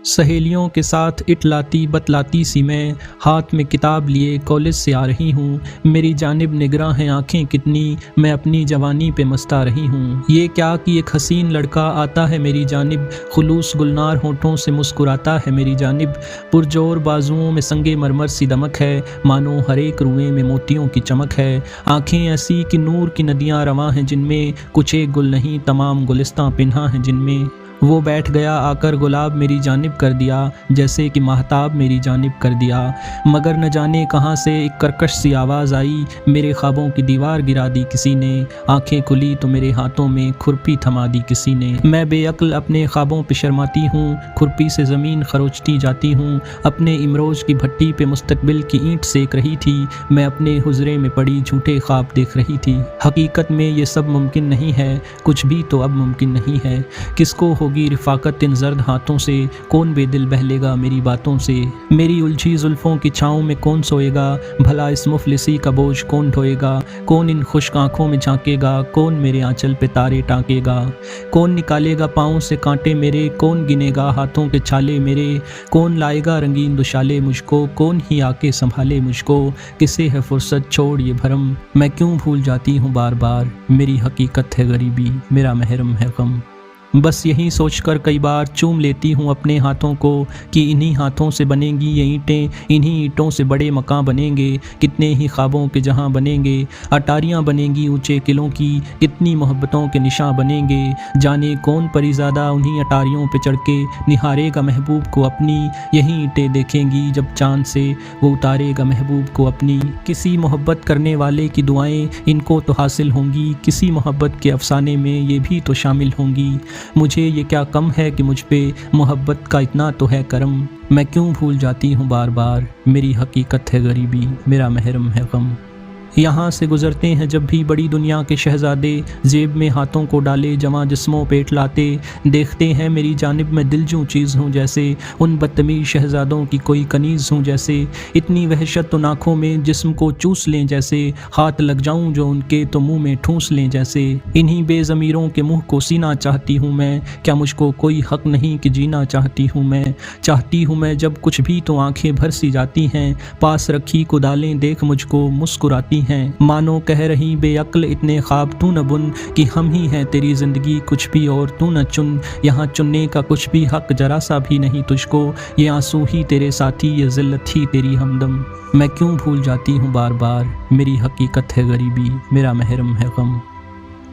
सहेलियों के साथ इटलाती बतलाती सी मैं हाथ में किताब लिए कॉलेज से आ रही हूँ। मेरी जानिब निगरां हैं आँखें कितनी, मैं अपनी जवानी पे मस्ता रही हूँ। ये क्या कि एक हसीन लड़का आता है मेरी जानिब, खुलूस गुलनार होठों से मुस्कुराता है मेरी जानिब। पुरजोर बाजुओं में संगे मरमर सी दमक है, मानो हर एक रुएं में मोतियों की चमक है। आँखें ऐसी कि नूर की नदियाँ रवां हैं जिनमें, कुछ एक गुल नहीं तमाम गुलिस्तां पिन्हा हैं जिनमें। वो बैठ गया आकर गुलाब मेरी जानिब कर दिया, जैसे कि महताब मेरी जानिब कर दिया। मगर न जाने कहाँ से एक कर्कश सी आवाज़ आई, मेरे ख्वाबों की दीवार गिरा दी किसी ने। आंखें खुली तो मेरे हाथों में खुरपी थमा दी किसी ने। मैं बेअक्ल अपने ख्वाबों पे शर्माती हूँ, खुरपी से ज़मीन खरोचती जाती हूँ। अपने इमरोज़ की भट्टी पे मुस्तकबिल की ईंट सेक रही थी, मैं अपने हुजरे में पड़ी झूठे ख्वाब देख रही थी। हकीकत में ये सब मुमकिन नहीं है, कुछ भी तो अब मुमकिन नहीं है। किसको होगी रिफाकत इन जर्द हाथों से, कौन बेदिल बहलेगा मेरी बातों से। मेरी उलझी जुल्फों की छाँव में कौन सोएगा, भला इस मुफलिसी का बोझ कौन ढोएगा। कौन इन खुश्क आँखों में झांकेगा, कौन मेरे आंचल पे तारे टाँकेगा। कौन निकालेगा पाँव से कांटे मेरे, कौन गिनेगा हाथों के छाले मेरे। कौन लाएगा रंगीन दुशाले मुझको, कौन ही आके संभाले मुझको। किसे है फुर्सत छोड़ ये भरम, मैं क्यों भूल जाती हूँ बार बार। मेरी हकीकत है गरीबी, मेरा महरम है गम। बस यही सोचकर कई बार चूम लेती हूँ अपने हाथों को कि इन्हीं हाथों से बनेंगी ये ईंटें, इन्हीं ईंटों से बड़े मकान बनेंगे। कितने ही ख्वाबों के जहाँ बनेंगे, अटारियाँ बनेंगी ऊंचे किलों की, कितनी मोहब्बतों के निशान बनेंगे। जाने कौन परिज़ादा उन्हीं अटारियों पे चढ़ के निहारेगा महबूब को अपनी। यही ईंटें देखेंगी जब चाँद से वो उतारेगा महबूब को अपनी। किसी मोहब्बत करने वाले की दुआएं इनको तो हासिल होंगी, किसी मोहब्बत के अफसाने में ये भी तो शामिल होंगी। मुझे ये क्या कम है कि मुझ पे मोहब्बत का इतना तो है करम, मैं क्यों भूल जाती हूँ बार बार। मेरी हकीकत है गरीबी, मेरा महरम है गम। यहाँ से गुजरते हैं जब भी बड़ी दुनिया के शहजादे, जेब में हाथों को डाले जवां जिस्मों पे इटलाते। देखते हैं मेरी जानिब में दिलजू चीज़ हूँ जैसे, उन बदतमीज़ शहजादों की कोई कनीज़ हूँ जैसे। इतनी वहशत तो आँखों में जिस्म को चूस लें जैसे, हाथ लग जाऊँ जो उनके तो मुँह में ठूंस लें जैसे। इन्हीं बेज़मीरों के मुँह को सीना चाहती हूँ मैं, क्या मुझको कोई हक़ नहीं कि जीना चाहती हूँ मैं। चाहती हूँ मैं जब कुछ भी तो आँखें भर सी जाती हैं, पास रखी कुदालें देख मुझको मुस्कुराती हैं। मानो कह रही बेअक्ल इतने ख्वाब तू न बुन, कि हम ही हैं तेरी ज़िंदगी कुछ भी और तू न चुन। यहाँ चुनने का कुछ भी हक़ जरा सा भी नहीं तुझको, ये आंसू ही तेरे साथी ये ज़िल्लत ही तेरी हमदम। मैं क्यों भूल जाती हूँ बार बार। मेरी हकीकत है गरीबी, मेरा महरम है गम।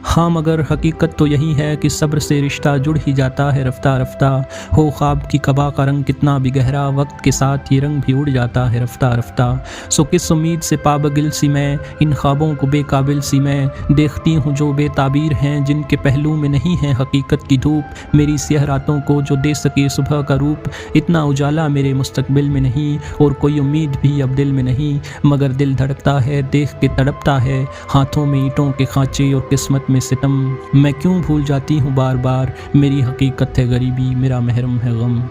हाँ मगर हकीकत तो यही है कि सब्र से रिश्ता जुड़ ही जाता है रफ्ता रफ्ता। हो ख्वाब की कबा का रंग कितना भी गहरा, वक्त के साथ ये रंग भी उड़ जाता है रफ्ता रफ्ता। सो किस उम्मीद से पाबगिल सी मैं, इन ख्वाबों को बेकाबिल सी मैं देखती हूँ जो बेताबीर हैं, जिनके पहलू में नहीं है हकीकत की धूप। मेरी स्याह रातों को जो दे सके सुबह का रूप, इतना उजाला मेरे मुस्तकबिल में नहीं और कोई उम्मीद भी अब दिल में नहीं। मगर दिल धड़कता है देख के तड़पता है, हाथों में ईंटों के खांचे और किस्मत में सितम। मैं क्यों भूल जाती हूँ बार बार। मेरी हकीकत है गरीबी, मेरा महरम है गम।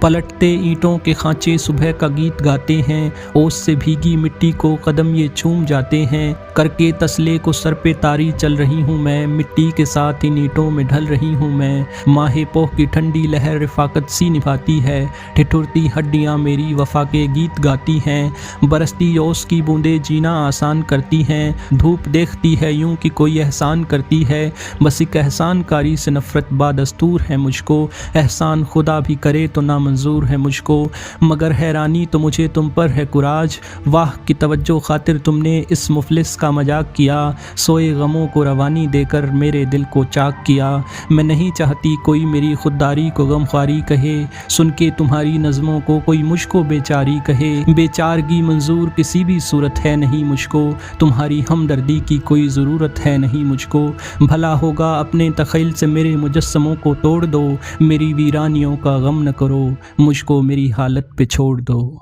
पलटते ईंटों के खांचे सुबह का गीत गाते हैं, ओस से भीगी मिट्टी को कदम ये चूम जाते हैं। करके तसले को सर पे तारी चल रही हूँ मैं, मिट्टी के साथ इन ईंटों में ढल रही हूँ मैं। माहे पोह की ठंडी लहर रिफाकत सी निभाती है, ठिठुरती हड्डियाँ मेरी वफा के गीत गाती हैं। बरसती ओस की बूंदें जीना आसान करती हैं, धूप देखती है यूं कि कोई एहसान करती है। बस एक एहसानकारी से नफरत बादस्तूर है मुझको, एहसान खुदा भी करे तो ना मंजूर है मुझको। मगर हैरानी तो मुझे तुम पर है कुराज, वाह की तवज्जो खातिर तुमने इस मुफलिस का मजाक किया। सोए गमों को रवानी देकर मेरे दिल को चाक किया। मैं नहीं चाहती कोई मेरी खुददारी को गमख्वारी कहे, सुन के तुम्हारी नज़मों को कोई मुझको बेचारी कहे। बेचारगी मंजूर किसी भी सूरत है नहीं मुझको, तुम्हारी हमदर्दी की कोई ज़रूरत है नहीं मुझको। भला होगा अपने तख़य्युल से मेरे मुजस्समों को तोड़ दो, मेरी वीरानियों का गम न करो, मुझको मेरी हालत पे छोड़ दो।